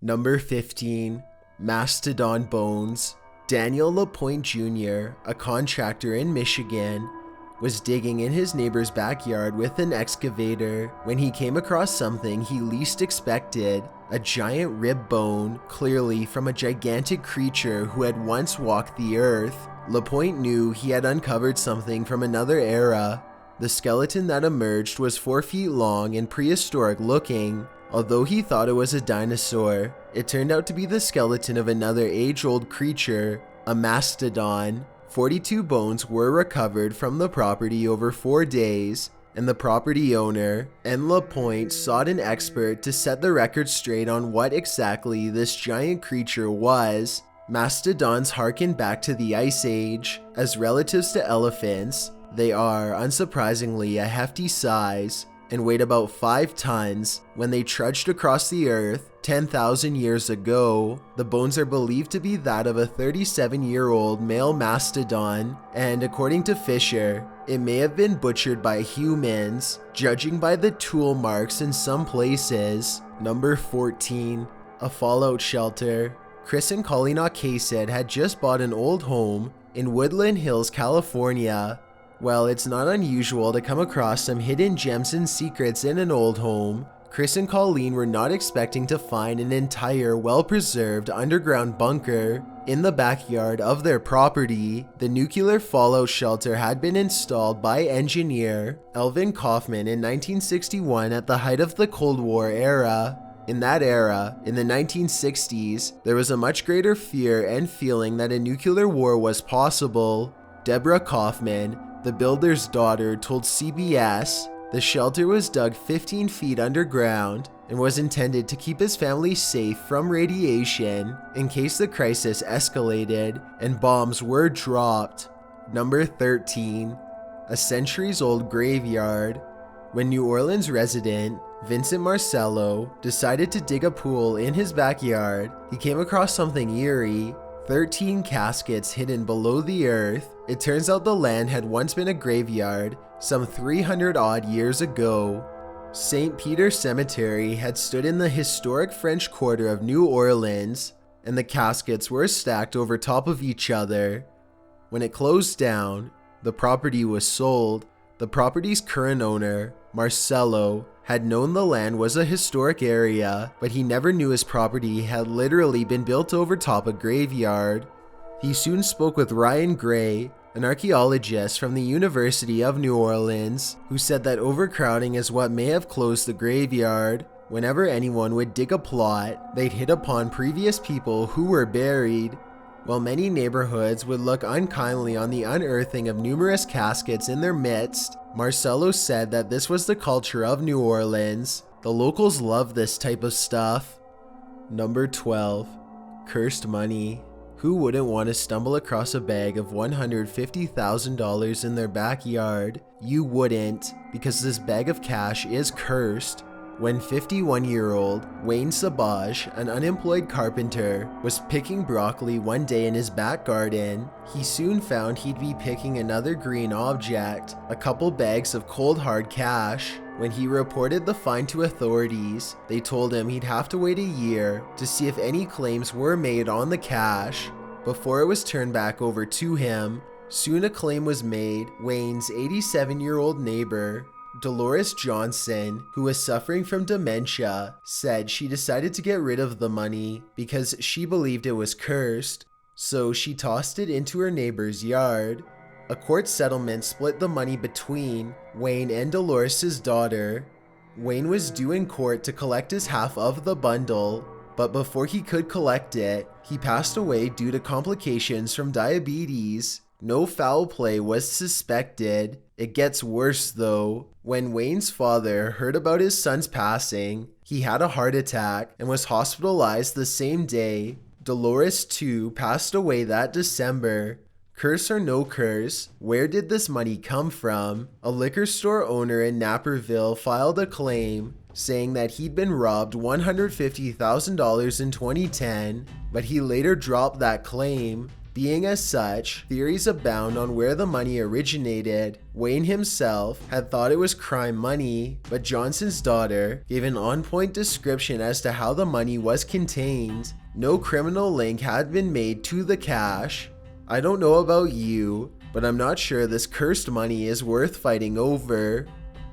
Number 15. Mastodon Bones. Daniel LaPointe Jr., a contractor in Michigan, was digging in his neighbor's backyard with an excavator when he came across something he least expected, a giant rib bone, clearly from a gigantic creature who had once walked the earth. LaPointe knew he had uncovered something from another era. The skeleton that emerged was 4 feet long and prehistoric looking. Although he thought it was a dinosaur, it turned out to be the skeleton of another age-old creature, a mastodon. 42 bones were recovered from the property over 4 days, and the property owner and LaPointe sought an expert to set the record straight on what exactly this giant creature was. Mastodons harken back to the Ice Age. As relatives to elephants, they are, unsurprisingly, a hefty size and weighed about 5 tons. When they trudged across the earth 10,000 years ago, the bones are believed to be that of a 37-year-old male mastodon, and according to Fisher, it may have been butchered by humans, judging by the tool marks in some places. Number 14. A fallout shelter. Chris and Colleen Ocasek had just bought an old home in Woodland Hills, California. Well, it's not unusual to come across some hidden gems and secrets in an old home. Chris and Colleen were not expecting to find an entire well-preserved underground bunker in the backyard of their property. The nuclear fallout shelter had been installed by engineer Elvin Kaufman in 1961 at the height of the Cold War era. In that era, in the 1960s, there was a much greater fear and feeling that a nuclear war was possible. Deborah Kaufman, the builder's daughter, told CBS the shelter was dug 15 feet underground and was intended to keep his family safe from radiation in case the crisis escalated and bombs were dropped. Number 13. A centuries-old graveyard. When New Orleans resident Vincent Marcello decided to dig a pool in his backyard, he came across something eerie. 13 caskets hidden below the earth. It turns out the land had once been a graveyard some 300 odd years ago. St. Peter's Cemetery had stood in the historic French Quarter of New Orleans, and the caskets were stacked over top of each other. When it closed down, the property was sold. The property's current owner, Marcello, had known the land was a historic area, but he never knew his property had literally been built over top a graveyard. He soon spoke with Ryan Gray, an archaeologist from the University of New Orleans, who said that overcrowding is what may have closed the graveyard. Whenever anyone would dig a plot, they'd hit upon previous people who were buried. While many neighborhoods would look unkindly on the unearthing of numerous caskets in their midst, Marcello said that this was the culture of New Orleans. The locals love this type of stuff. Number 12. Cursed money. Who wouldn't want to stumble across a bag of $150,000 in their backyard? You wouldn't, because this bag of cash is cursed. When 51-year-old Wayne Sabaj, an unemployed carpenter, was picking broccoli one day in his back garden, he soon found he'd be picking another green object, a couple bags of cold hard cash. When he reported the find to authorities, they told him he'd have to wait a year to see if any claims were made on the cash before it was turned back over to him. Soon a claim was made. Wayne's 87-year-old neighbor, Dolores Johnson, who was suffering from dementia, said she decided to get rid of the money because she believed it was cursed, so she tossed it into her neighbor's yard. A court settlement split the money between Wayne and Dolores' daughter. Wayne was due in court to collect his half of the bundle, but before he could collect it, he passed away due to complications from diabetes. No foul play was suspected. It gets worse though. When Wayne's father heard about his son's passing, he had a heart attack and was hospitalized the same day. Dolores too passed away that December. Curse or no curse, where did this money come from? A liquor store owner in Naperville filed a claim saying that he'd been robbed $150,000 in 2010, but he later dropped that claim. Being as such, theories abound on where the money originated. Wayne himself had thought it was crime money, but Johnson's daughter gave an on-point description as to how the money was contained. No criminal link had been made to the cash. I don't know about you, but I'm not sure this cursed money is worth fighting over.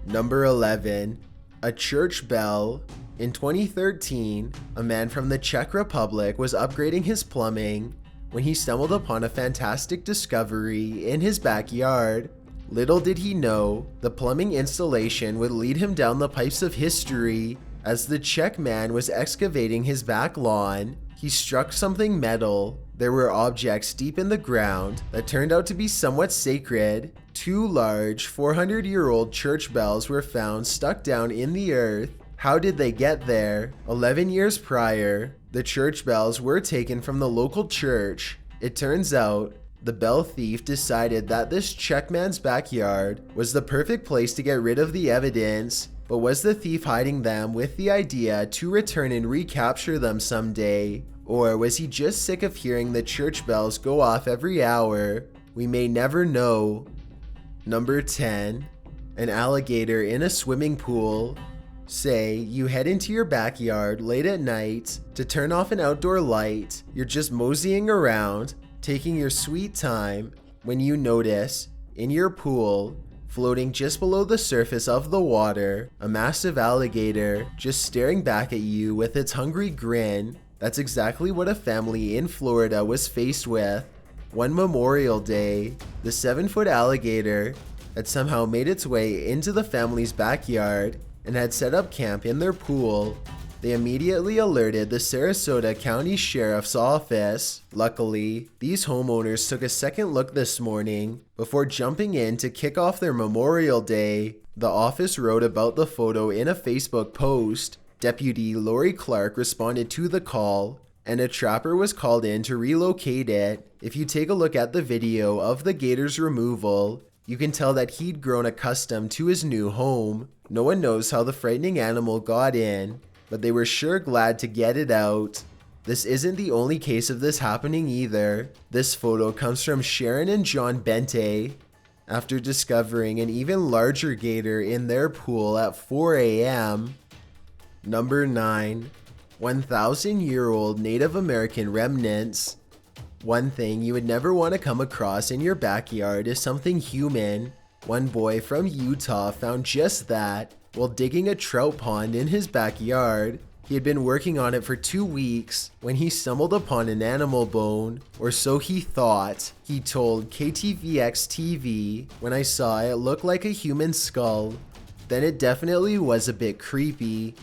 Number 11. A church bell. In 2013, a man from the Czech Republic was upgrading his plumbing when he stumbled upon a fantastic discovery in his backyard. Little did he know, the plumbing installation would lead him down the pipes of history. As the Czech man was excavating his back lawn, he struck something metal. There were objects deep in the ground that turned out to be somewhat sacred. Two large 400-year-old church bells were found stuck down in the earth. How did they get there? 11 years prior, the church bells were taken from the local church. It turns out, the bell thief decided that this Czech man's backyard was the perfect place to get rid of the evidence. But was the thief hiding them with the idea to return and recapture them someday? Or was he just sick of hearing the church bells go off every hour? We may never know. Number 10. An alligator in a swimming pool. Say you head into your backyard late at night to turn off an outdoor light. You're just moseying around, taking your sweet time, when you notice, in your pool, floating just below the surface of the water, a massive alligator just staring back at you with its hungry grin. That's exactly what a family in Florida was faced with. One Memorial Day, the 7-foot alligator had somehow made its way into the family's backyard and had set up camp in their pool. They immediately alerted the Sarasota County Sheriff's Office. Luckily, these homeowners took a second look this morning before jumping in to kick off their Memorial Day. The office wrote about the photo in a Facebook post. Deputy Lori Clark responded to the call, and a trapper was called in to relocate it. If you take a look at the video of the gator's removal, you can tell that he'd grown accustomed to his new home. No one knows how the frightening animal got in, but they were sure glad to get it out. This isn't the only case of this happening either. This photo comes from Sharon and John Bente. After discovering an even larger gator in their pool at 4 a.m. Number 9. 1,000-year-old Native American remnants. One thing you would never want to come across in your backyard is something human. One boy from Utah found just that while digging a trout pond in his backyard. He had been working on it for 2 weeks when he stumbled upon an animal bone, or so he thought. He told KTVX TV, "When I saw it, it looked like a human skull. Then it definitely was a bit creepy.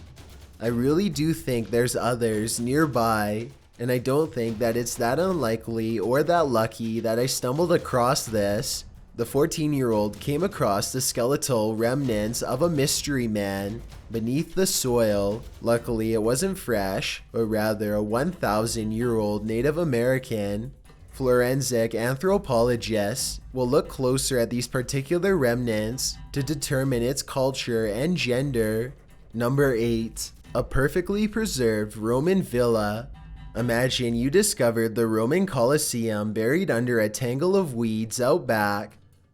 I really do think there's others nearby, and I don't think that it's that unlikely or that lucky that I stumbled across this." The 14-year-old came across the skeletal remnants of a mystery man beneath the soil. Luckily, it wasn't fresh, but rather a 1,000-year-old Native American. Forensic anthropologists will look closer at these particular remnants to determine its culture and gender. Number 8. A perfectly preserved Roman villa. Imagine you discovered the Roman Colosseum buried under a tangle of weeds out back.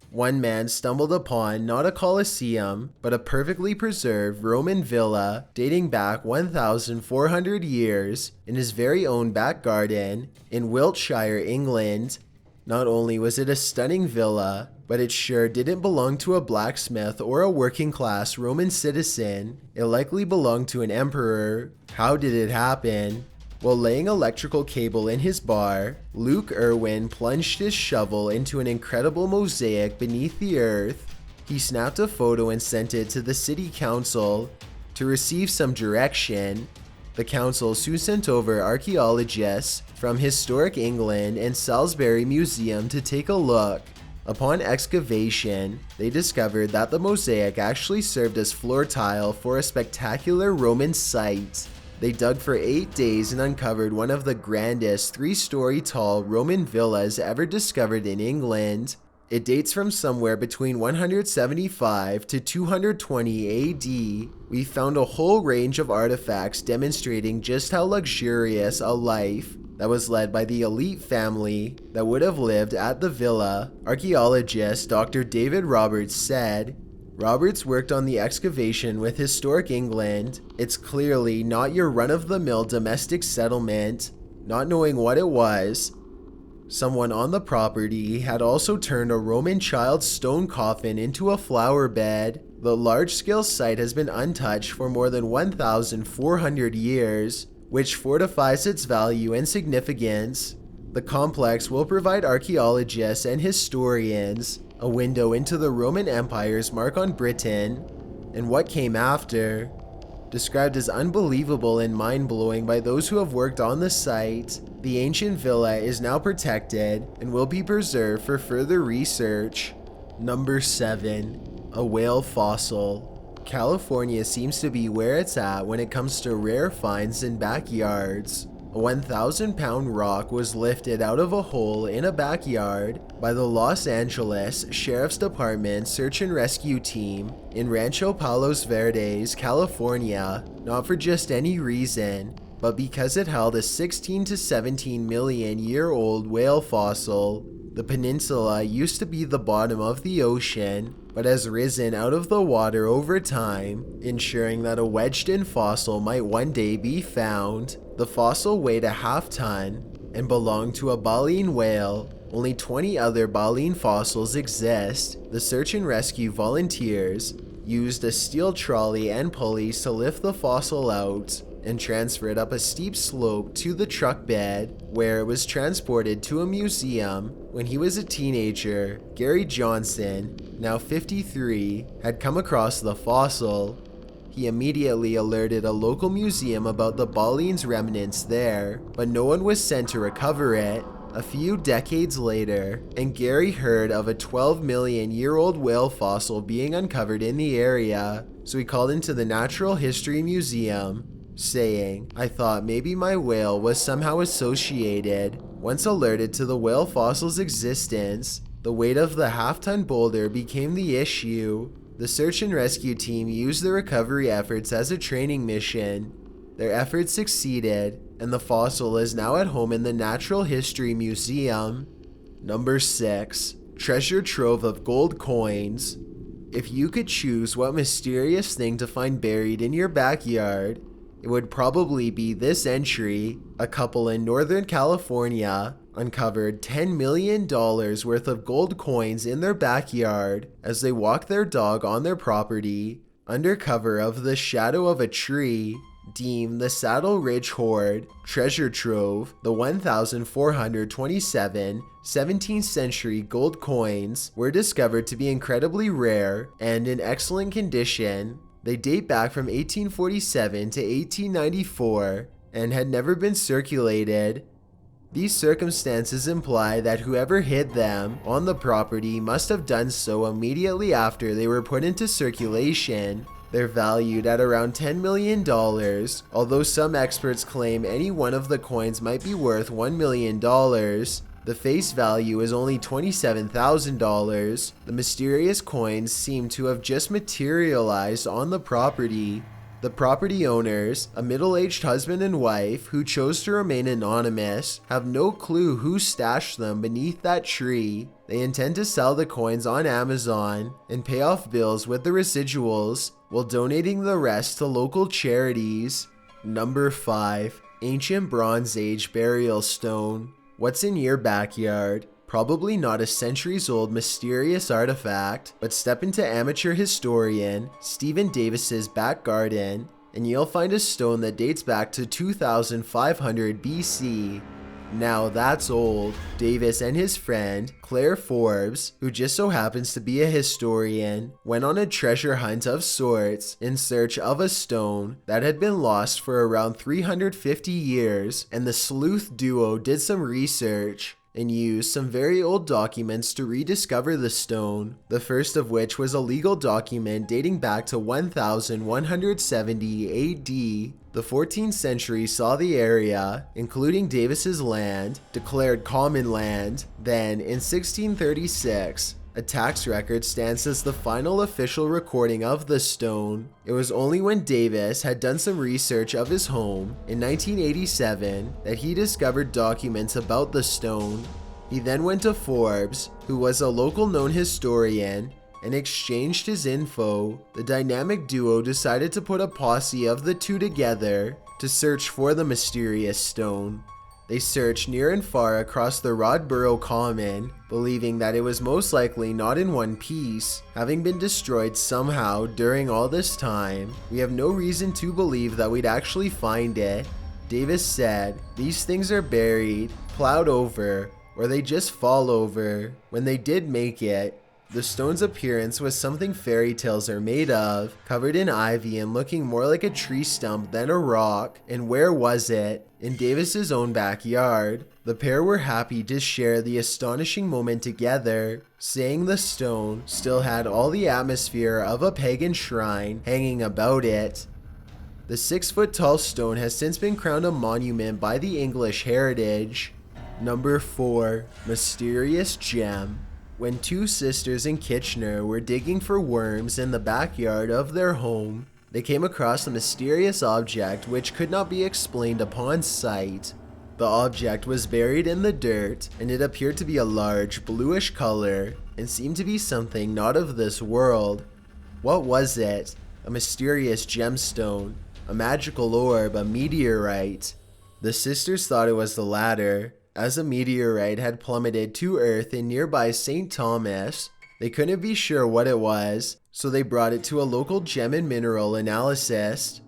One man stumbled upon not a Colosseum, but a perfectly preserved Roman villa dating back 1,400 years in his very own back garden in Wiltshire, England. Not only was it a stunning villa, but it sure didn't belong to a blacksmith or a working-class Roman citizen. It likely belonged to an emperor. How did it happen? While laying electrical cable in his bar, Luke Irwin plunged his shovel into an incredible mosaic beneath the earth. He snapped a photo and sent it to the city council to receive some direction. The council soon sent over archaeologists from Historic England and Salisbury Museum to take a look. Upon excavation, they discovered that the mosaic actually served as floor tile for a spectacular Roman site. They dug for 8 days and uncovered one of the grandest 3-story tall Roman villas ever discovered in England. It dates from somewhere between 175 to 220 AD. We found a whole range of artifacts demonstrating just how luxurious a life that was led by the elite family that would have lived at the villa. Archaeologist Dr. David Roberts said, Roberts worked on the excavation with historic England. It's clearly not your run-of-the-mill domestic settlement. Not knowing what it was, someone on the property had also turned a Roman child's stone coffin into a flower bed. The large-scale site has been untouched for more than 1,400 years, which fortifies its value and significance. The complex will provide archaeologists and historians a window into the Roman Empire's mark on Britain and what came after. Described as unbelievable and mind-blowing by those who have worked on the site, the ancient villa is now protected and will be preserved for further research. Number 7. A whale fossil. California seems to be where it's at when it comes to rare finds in backyards. A 1,000-pound rock was lifted out of a hole in a backyard by the Los Angeles Sheriff's Department search and rescue team in Rancho Palos Verdes, California, not for just any reason, but because it held a 16 to 17 million year old whale fossil. The peninsula used to be the bottom of the ocean, but has risen out of the water over time, ensuring that a wedged-in fossil might one day be found. The fossil weighed a half-ton and belonged to a baleen whale. Only 20 other baleen fossils exist. The search and rescue volunteers used a steel trolley and pulleys to lift the fossil out and transfer it up a steep slope to the truck bed, where it was transported to a museum. When he was a teenager, Gary Johnson, now 53, had come across the fossil. He immediately alerted a local museum about the baleen's remnants there, but no one was sent to recover it. A few decades later, and Gary heard of a 12-million-year-old whale fossil being uncovered in the area, so he called into the Natural History Museum, saying, I thought maybe my whale was somehow associated. Once alerted to the whale fossil's existence, the weight of the half-ton boulder became the issue. The search and rescue team used the recovery efforts as a training mission. Their efforts succeeded, and the fossil is now at home in the Natural History Museum. Number 6. Treasure trove of gold coins. If you could choose what mysterious thing to find buried in your backyard, it would probably be this entry. A couple in Northern California uncovered $10 million worth of gold coins in their backyard as they walked their dog on their property, under cover of the shadow of a tree. Deemed the Saddle Ridge Hoard treasure trove, the 1,427 17th century gold coins were discovered to be incredibly rare and in excellent condition. They date back from 1847 to 1894 and had never been circulated. These circumstances imply that whoever hid them on the property must have done so immediately after they were put into circulation. They're valued at around $10 million, although some experts claim any one of the coins might be worth $1 million. The face value is only $27,000. The mysterious coins seem to have just materialized on the property. The property owners, a middle-aged husband and wife who chose to remain anonymous, have no clue who stashed them beneath that tree. They intend to sell the coins on Amazon and pay off bills with the residuals, while donating the rest to local charities. Number 5. Ancient Bronze Age burial stone. What's in your backyard? Probably not a centuries-old mysterious artifact, but step into amateur historian Stephen Davis's back garden, and you'll find a stone that dates back to 2500 BC. Now that's old. Davis and his friend, Claire Forbes, who just so happens to be a historian, went on a treasure hunt of sorts in search of a stone that had been lost for around 350 years, and the sleuth duo did some research and used some very old documents to rediscover the stone, the first of which was a legal document dating back to 1170 AD. The 14th century saw the area, including Davis's land, declared common land. Then, in 1636, A tax record stands as the final official recording of the stone. It was only when Davis had done some research of his home in 1987 that he discovered documents about the stone. He then went to Forbes, who was a local known historian, and exchanged his info. The dynamic duo decided to put a posse of the two together to search for the mysterious stone. They searched near and far across the Rodborough Common, believing that it was most likely not in one piece, having been destroyed somehow during all this time. We have no reason to believe that we'd actually find it. Davis said, "These things are buried, plowed over, or they just fall over." When they did make it, the stone's appearance was something fairy tales are made of, covered in ivy and looking more like a tree stump than a rock. And where was it? In Davis's own backyard. The pair were happy to share the astonishing moment together, saying the stone still had all the atmosphere of a pagan shrine hanging about it. The 6-foot-tall stone has since been crowned a monument by the English Heritage. Number 4. Mysterious Gem. When two sisters in Kitchener were digging for worms in the backyard of their home, they came across a mysterious object which could not be explained upon sight. The object was buried in the dirt, and it appeared to be a large bluish color and seemed to be something not of this world. What was it? A mysterious gemstone, a magical orb, a meteorite? The sisters thought it was the latter, as a meteorite had plummeted to Earth in nearby St. Thomas. They couldn't be sure what it was, so they brought it to a local gem and mineral analyst.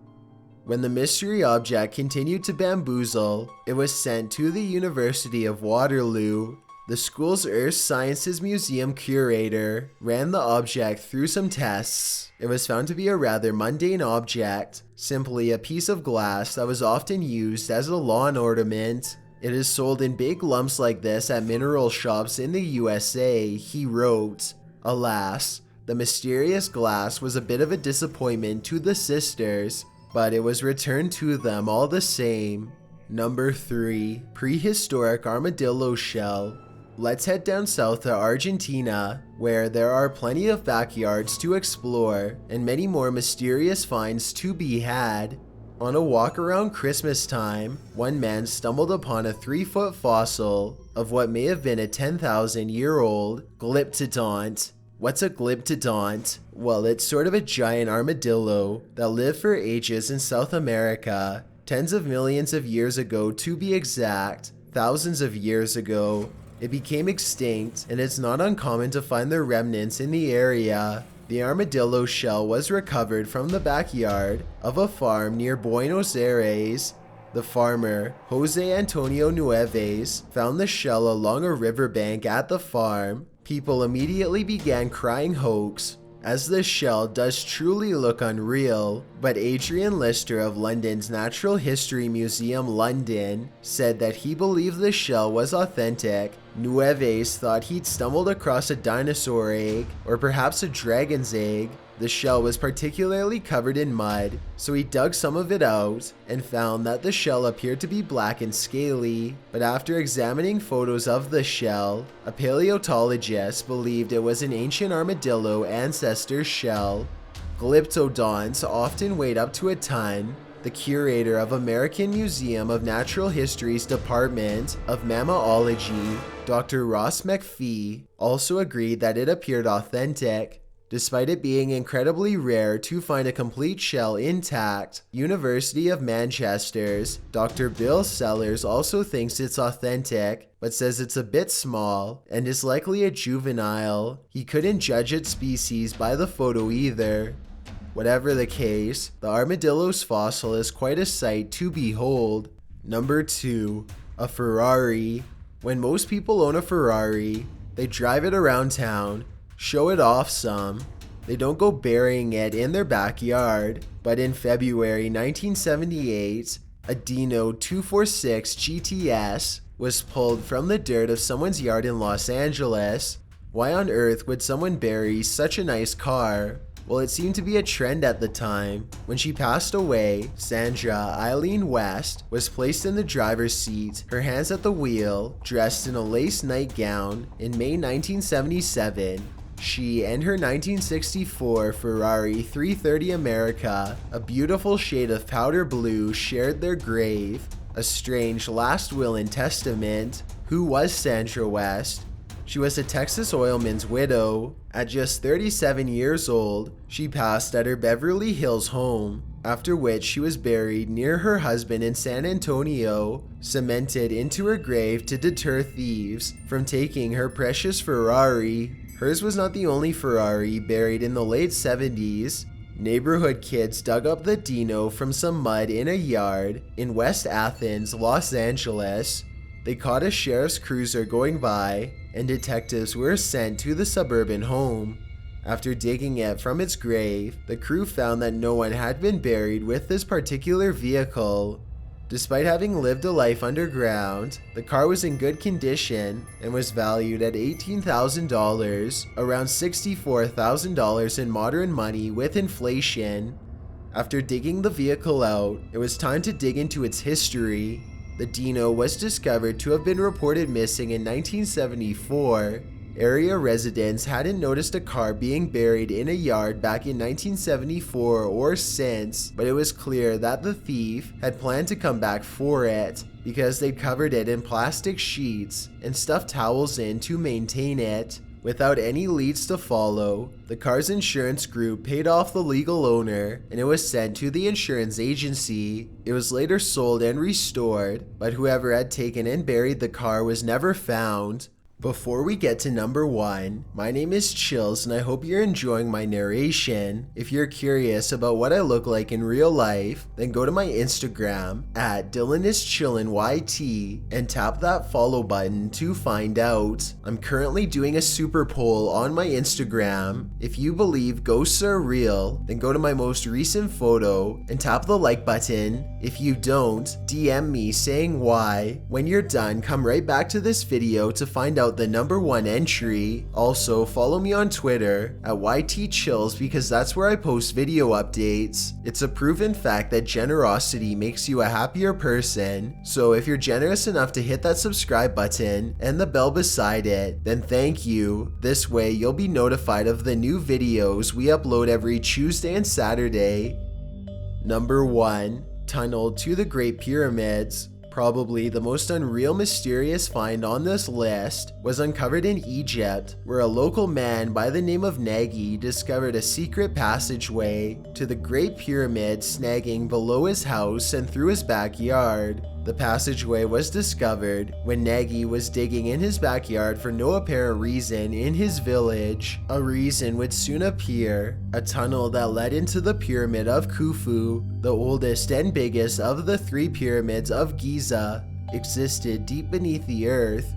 When the mystery object continued to bamboozle, it was sent to the University of Waterloo. The school's Earth Sciences Museum curator ran the object through some tests. It was found to be a rather mundane object, simply a piece of glass that was often used as a lawn ornament. It is sold in big lumps like this at mineral shops in the USA, he wrote. Alas, the mysterious glass was a bit of a disappointment to the sisters, but it was returned to them all the same. Number 3. Prehistoric armadillo shell. Let's head down south to Argentina, where there are plenty of backyards to explore and many more mysterious finds to be had. On a walk around Christmas time, one man stumbled upon a 3-foot fossil of what may have been a 10,000-year-old glyptodont. What's a glyptodont? Well, it's sort of a giant armadillo that lived for ages in South America, tens of millions of years ago to be exact, thousands of years ago. It became extinct, and it's not uncommon to find their remnants in the area. The armadillo shell was recovered from the backyard of a farm near Buenos Aires. The farmer, Jose Antonio Nueves, found the shell along a riverbank at the farm. People immediately began crying hoax, as the shell does truly look unreal, but Adrian Lister of London's Natural History Museum, London, said that he believed the shell was authentic. Nueves thought he'd stumbled across a dinosaur egg, or perhaps a dragon's egg. The shell was particularly covered in mud, so he dug some of it out and found that the shell appeared to be black and scaly. But after examining photos of the shell, a paleontologist believed it was an ancient armadillo ancestor's shell. Glyptodonts often weighed up to a ton. The curator of American Museum of Natural History's Department of Mammalogy, Dr. Ross McPhee, also agreed that it appeared authentic. Despite it being incredibly rare to find a complete shell intact, University of Manchester's Dr. Bill Sellers also thinks it's authentic, but says it's a bit small and is likely a juvenile. He couldn't judge its species by the photo either. Whatever the case, the armadillo's fossil is quite a sight to behold. Number 2. A Ferrari. When most people own a Ferrari, they drive it around town, show it off some. They don't go burying it in their backyard. But in February 1978, a Dino 246 GTS was pulled from the dirt of someone's yard in Los Angeles. Why on earth would someone bury such a nice car? Well, it seemed to be a trend at the time. When she passed away, Sandra Eileen West was placed in the driver's seat, her hands at the wheel, dressed in a lace nightgown in May 1977. She and her 1964 Ferrari 330 America, a beautiful shade of powder blue, shared their grave. A strange last will and testament. Who was Sandra West? She was a Texas oilman's widow. At just 37 years old, she passed at her Beverly Hills home, after which she was buried near her husband in San Antonio, cemented into her grave to deter thieves from taking her precious Ferrari. Hers was not the only Ferrari buried in the late 70s. Neighborhood kids dug up the Dino from some mud in a yard in West Athens, Los Angeles. They caught a sheriff's cruiser going by, and detectives were sent to the suburban home. After digging it from its grave, the crew found that no one had been buried with this particular vehicle. Despite having lived a life underground, the car was in good condition and was valued at $18,000, around $64,000 in modern money with inflation. After digging the vehicle out, it was time to dig into its history. The Dino was discovered to have been reported missing in 1974. Area residents hadn't noticed a car being buried in a yard back in 1974 or since, but it was clear that the thief had planned to come back for it, because they'd covered it in plastic sheets and stuffed towels in to maintain it. Without any leads to follow, the car's insurance group paid off the legal owner, and it was sent to the insurance agency. It was later sold and restored, but whoever had taken and buried the car was never found. Before we get to number 1, my name is Chills and I hope you're enjoying my narration. If you're curious about what I look like in real life, then go to my Instagram at DylanIsChillinYT and tap that follow button to find out. I'm currently doing a super poll on my Instagram. If you believe ghosts are real, then go to my most recent photo and tap the like button. If you don't, DM me saying why. When you're done, come right back to this video to find out the number 1 entry. Also, follow me on Twitter at YTChills because that's where I post video updates. It's a proven fact that generosity makes you a happier person. So if you're generous enough to hit that subscribe button and the bell beside it, then thank you. This way you'll be notified of the new videos we upload every Tuesday and Saturday. Number 1. Tunnel to the Great Pyramids. Probably the most unreal mysterious find on this list was uncovered in Egypt, where a local man by the name of Nagy discovered a secret passageway to the Great Pyramid snagging below his house and through his backyard. The passageway was discovered when Nagy was digging in his backyard for no apparent reason in his village. A reason would soon appear: a tunnel that led into the Pyramid of Khufu, the oldest and biggest of the 3 pyramids of Giza, existed deep beneath the earth.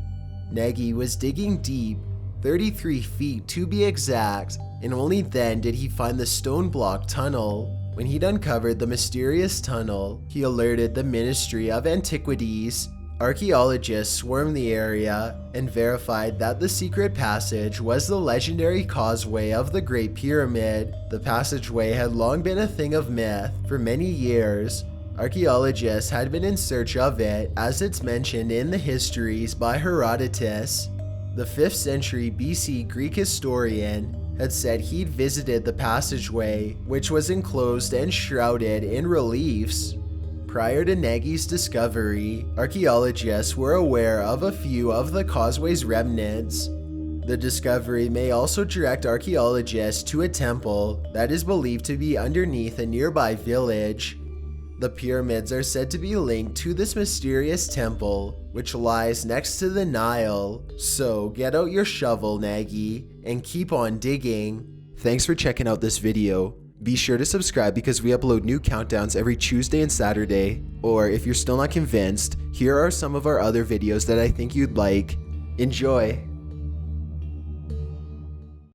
Nagy was digging deep, 33 feet to be exact, and only then did he find the stone block tunnel. When he'd uncovered the mysterious tunnel, he alerted the Ministry of Antiquities. Archaeologists swarmed the area and verified that the secret passage was the legendary causeway of the Great Pyramid. The passageway had long been a thing of myth. For many years, archaeologists had been in search of it, as it's mentioned in the histories by Herodotus. The 5th century BC Greek historian had said he'd visited the passageway, which was enclosed and shrouded in reliefs. Prior to Nagy's discovery, archaeologists were aware of a few of the causeway's remnants. The discovery may also direct archaeologists to a temple that is believed to be underneath a nearby village. The pyramids are said to be linked to this mysterious temple, which lies next to the Nile. So get out your shovel, Nagy, and keep on digging. Thanks for checking out this video. Be sure to subscribe because we upload new countdowns every Tuesday and Saturday. Or if you're still not convinced, here are some of our other videos that I think you'd like. Enjoy!